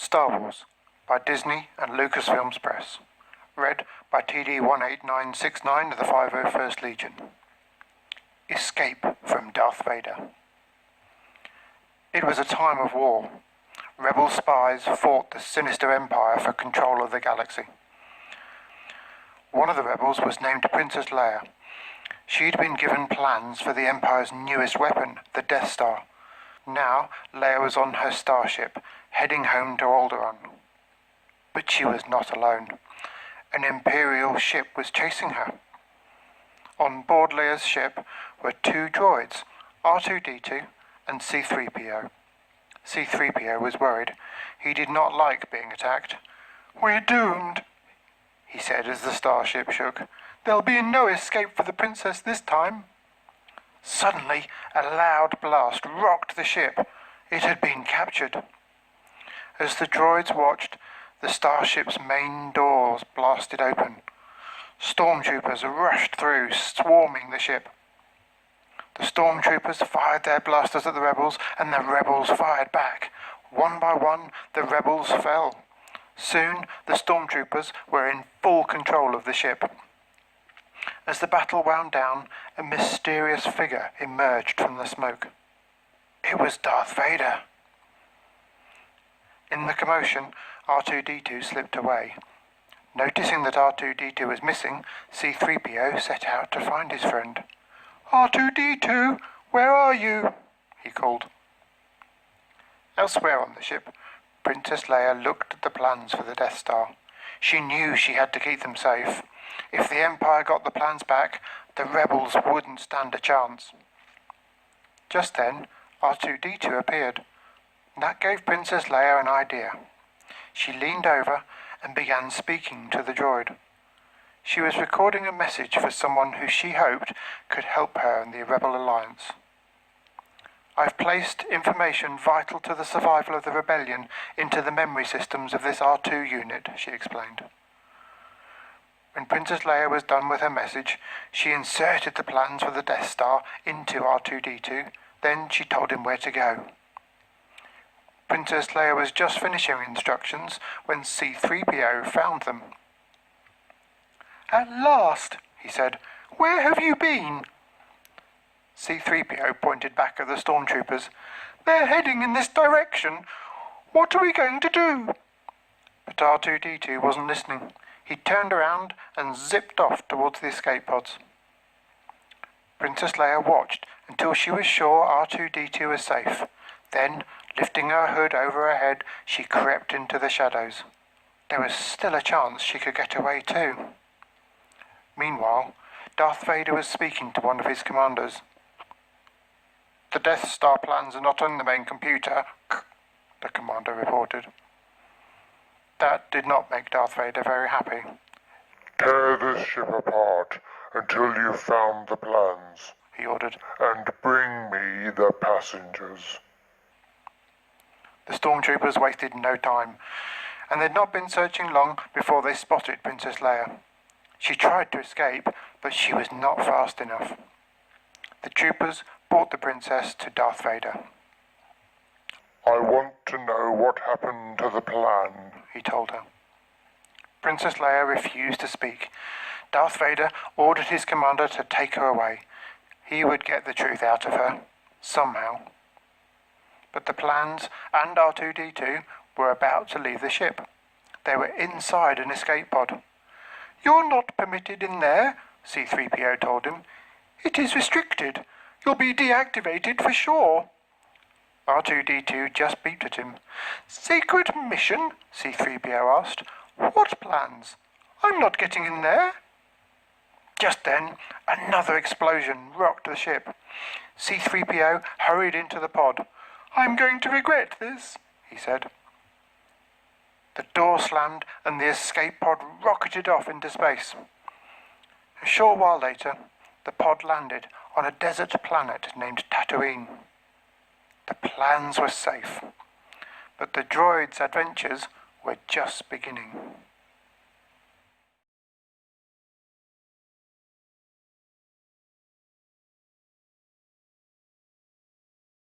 Star Wars by Disney and Lucasfilms Press. Read by TD 18969 of the 501st Legion. Escape from Darth Vader. It was a time of war. Rebel spies fought the sinister Empire for control of the galaxy. One of the rebels was named Princess Leia. She'd been given plans for the Empire's newest weapon, the Death Star. Now, Leia was on her starship, heading home to Alderaan. But she was not alone. An Imperial ship was chasing her. On board Leia's ship were two droids, R2-D2 and C-3PO. C-3PO was worried. He did not like being attacked. "We're doomed," he said as the starship shook. "There'll be no escape for the princess this time." Suddenly, a loud blast rocked the ship. It had been captured. As the droids watched, the starship's main doors blasted open. Stormtroopers rushed through, swarming the ship. The stormtroopers fired their blasters at the rebels, and the rebels fired back. One by one, the rebels fell. Soon, the stormtroopers were in full control of the ship. As the battle wound down, a mysterious figure emerged from the smoke. It was Darth Vader. In the commotion, R2-D2 slipped away. Noticing that R2-D2 was missing, C-3PO set out to find his friend. "R2-D2, where are you?" he called. Elsewhere on the ship, Princess Leia looked at the plans for the Death Star. She knew she had to keep them safe. If the Empire got the plans back, the rebels wouldn't stand a chance. Just then, R2-D2 appeared. That gave Princess Leia an idea. She leaned over and began speaking to the droid. She was recording a message for someone who she hoped could help her and the Rebel Alliance. "I've placed information vital to the survival of the rebellion into the memory systems of this R2 unit," she explained. When Princess Leia was done with her message, she inserted the plans for the Death Star into R2-D2, then she told him where to go. Princess Leia was just finishing instructions when C-3PO found them. "At last," he said. "Where have you been?" C-3PO pointed back at the stormtroopers. "They're heading in this direction. What are we going to do?" But R2-D2 wasn't listening. He turned around and zipped off towards the escape pods. Princess Leia watched until she was sure R2-D2 was safe. Then, lifting her hood over her head, she crept into the shadows. There was still a chance she could get away too. Meanwhile, Darth Vader was speaking to one of his commanders. "The Death Star plans are not on the main computer," the commander reported. That did not make Darth Vader very happy. "Tear this ship apart until you've found the plans," he ordered, "and bring me the passengers." The stormtroopers wasted no time, and they'd not been searching long before they spotted Princess Leia. She tried to escape, but she was not fast enough. The troopers brought the princess to Darth Vader. "I want to know what happened to the plan," he told her. Princess Leia refused to speak. Darth Vader ordered his commander to take her away. He would get the truth out of her, somehow. But the plans and R2-D2 were about to leave the ship. They were inside an escape pod. "You're not permitted in there," C-3PO told him. "It is restricted. You'll be deactivated for sure." R2-D2 just beeped at him. "Sacred mission?" C-3PO asked. "What plans? I'm not getting in there." Just then, another explosion rocked the ship. C-3PO hurried into the pod. "I'm going to regret this," he said. The door slammed and the escape pod rocketed off into space. A short while later, the pod landed on a desert planet named Tatooine. The plans were safe, but the droids' adventures were just beginning.